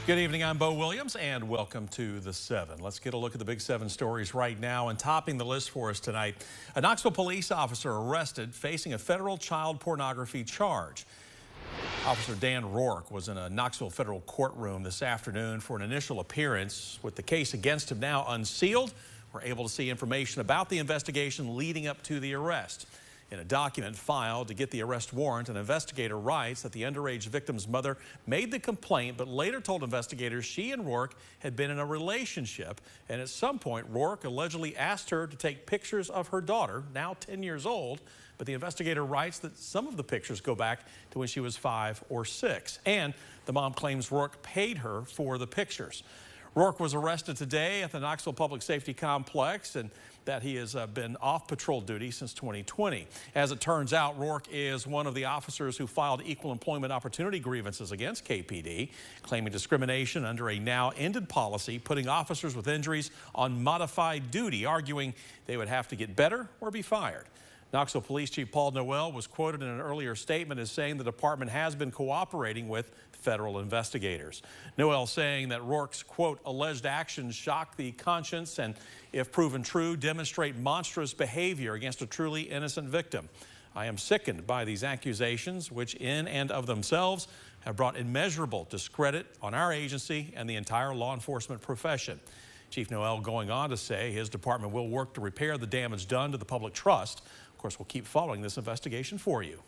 Good evening, I'm Bo Williams, and welcome to The 7. Let's get a look at the big 7 stories right now. And topping the list for us tonight, a Knoxville police officer arrested facing a federal child pornography charge. Officer Dan Rourke was in a Knoxville federal courtroom this afternoon for an initial appearance. With the case against him now unsealed, we're able to see information about the investigation leading up to the arrest. In a document filed to get the arrest warrant, an investigator writes that the underage victim's mother made the complaint, but later told investigators she and Rourke had been in a relationship, and at some point Rourke allegedly asked her to take pictures of her daughter, now 10 years old, but the investigator writes that some of the pictures go back to when she was 5 or 6, and the mom claims Rourke paid her for the pictures. Rourke was arrested today at the Knoxville Public Safety Complex, and that he has been off patrol duty since 2020. As it turns out, Rourke is one of the officers who filed equal employment opportunity grievances against KPD, claiming discrimination under a now ended policy, putting officers with injuries on modified duty, arguing they would have to get better or be fired. Knoxville Police Chief Paul Noel was quoted in an earlier statement as saying the department has been cooperating with federal investigators. Noel saying that Rourke's, quote, alleged actions shock the conscience and, if proven true, demonstrate monstrous behavior against a truly innocent victim. I am sickened by these accusations, which in and of themselves have brought immeasurable discredit on our agency and the entire law enforcement profession. Chief Noel going on to say his department will work to repair the damage done to the public trust. Of course, we'll keep following this investigation for you.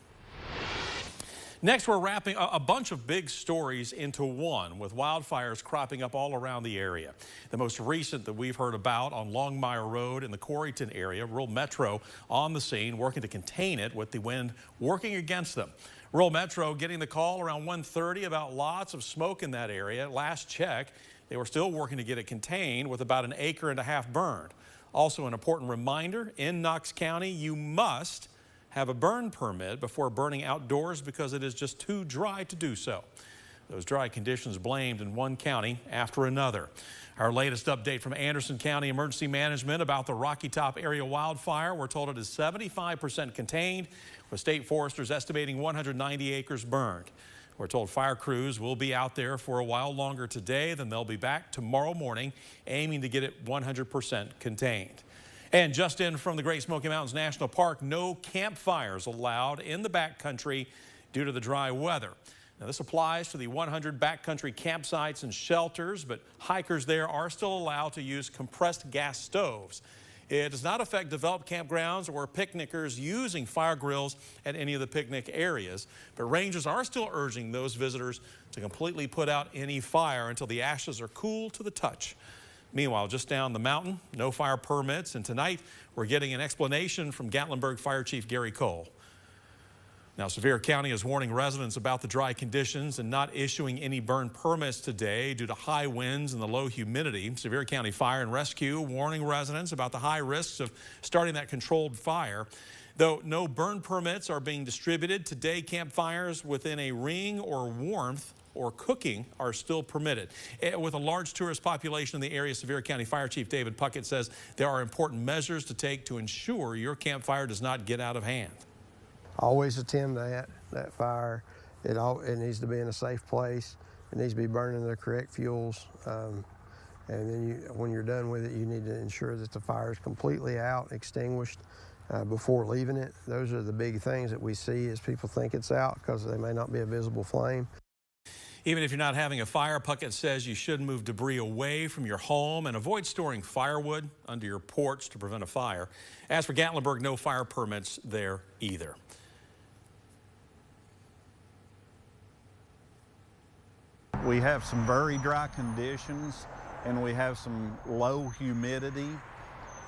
Next, we're wrapping a bunch of big stories into one, with wildfires cropping up all around the area. The most recent that we've heard about on Longmire Road in the Corryton area, rural Metro on the scene working to contain it with the wind working against them. Rural Metro getting the call around 1:30 about lots of smoke in that area. Last check, they were still working to get it contained with about 1.5 acres burned. Also, an important reminder, in Knox County, you must have a burn permit before burning outdoors because it is just too dry to do so. Those dry conditions blamed in one county after another. Our latest update from Anderson County Emergency Management about the Rocky Top area wildfire. We're told it is 75% contained, with state foresters estimating 190 acres burned. We're told fire crews will be out there for a while longer today, then they'll be back tomorrow morning, aiming to get it 100% contained. And just in from the Great Smoky Mountains National Park, no campfires allowed in the backcountry due to the dry weather. Now, this applies to the 100 backcountry campsites and shelters, but hikers there are still allowed to use compressed gas stoves. It does not affect developed campgrounds or picnickers using fire grills at any of the picnic areas, but rangers are still urging those visitors to completely put out any fire until the ashes are cool to the touch. Meanwhile, just down the mountain, no fire permits, and tonight we're getting an explanation from Gatlinburg Fire Chief Gary Cole. Now, Sevier County is warning residents about the dry conditions and not issuing any burn permits today due to high winds and the low humidity. Sevier County Fire and Rescue warning residents about the high risks of starting that controlled fire. Though no burn permits are being distributed today, campfires within a ring or warmth or cooking are still permitted. With a large tourist population in the area, Sevier County Fire Chief David Puckett says there are important measures to take to ensure your campfire does not get out of hand. Always attend that fire. It needs to be in a safe place. It needs to be burning the correct fuels. And then when you're done with it, you need to ensure that the fire is completely out, extinguished before leaving it. Those are the big things that we see as people think it's out because they may not be a visible flame. Even if you're not having a fire, Puckett says you should move debris away from your home and avoid storing firewood under your porch to prevent a fire. As for Gatlinburg, no fire permits there either. We have some very dry conditions and we have some low humidity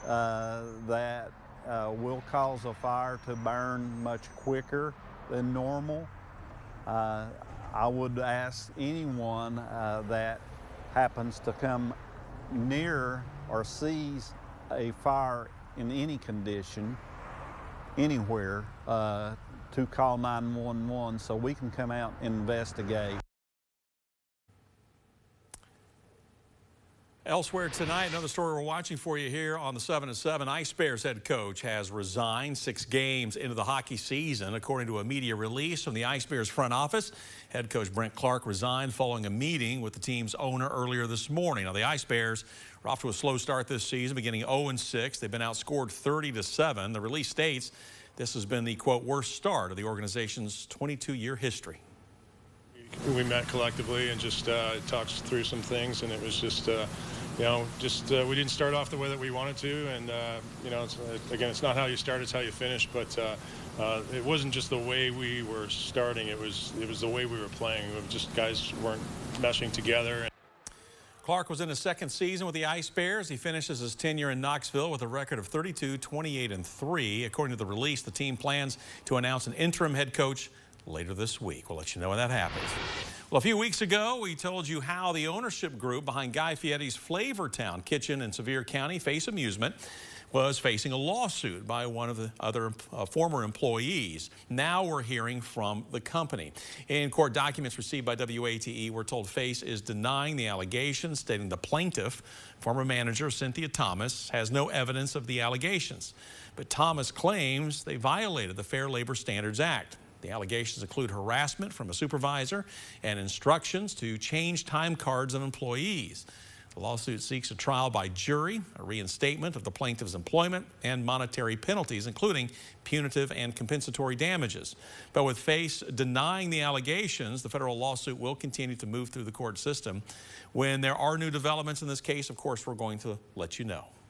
that will cause a fire to burn much quicker than normal. I would ask anyone that happens to come near or sees a fire in any condition, anywhere, to call 911 so we can come out and investigate. Elsewhere tonight, another story we're watching for you here on the 7 at 7. Ice Bears head coach has resigned 6 games into the hockey season. According to a media release from the Ice Bears front office, head coach Brent Clark resigned following a meeting with the team's owner earlier this morning. Now, the Ice Bears are off to a slow start this season, beginning 0-6. They've been outscored 30-7. The release states this has been the, quote, worst start of the organization's 22-year history. We met collectively and just talked through some things, and it was just, we didn't start off the way that we wanted to, and again, it's not how you start, it's how you finish. But it wasn't just the way we were starting; it was the way we were playing. Just guys weren't meshing together. Clark was in his second season with the Ice Bears. He finishes his tenure in Knoxville with a record of 32-28-3. According to the release, the team plans to announce an interim head coach later this week. We'll let you know when that happens. Well, a few weeks ago, we told you how the ownership group behind Guy Fieri's Flavortown Kitchen in Sevier County, Face Amusement, was facing a lawsuit by one of the other former employees. Now we're hearing from the company. In court documents received by WATE, we're told Face is denying the allegations, stating the plaintiff, former manager Cynthia Thomas, has no evidence of the allegations. But Thomas claims they violated the Fair Labor Standards Act. The allegations include harassment from a supervisor and instructions to change time cards of employees. The lawsuit seeks a trial by jury, a reinstatement of the plaintiff's employment, and monetary penalties, including punitive and compensatory damages. But with Face denying the allegations, the federal lawsuit will continue to move through the court system. When there are new developments in this case, of course, we're going to let you know.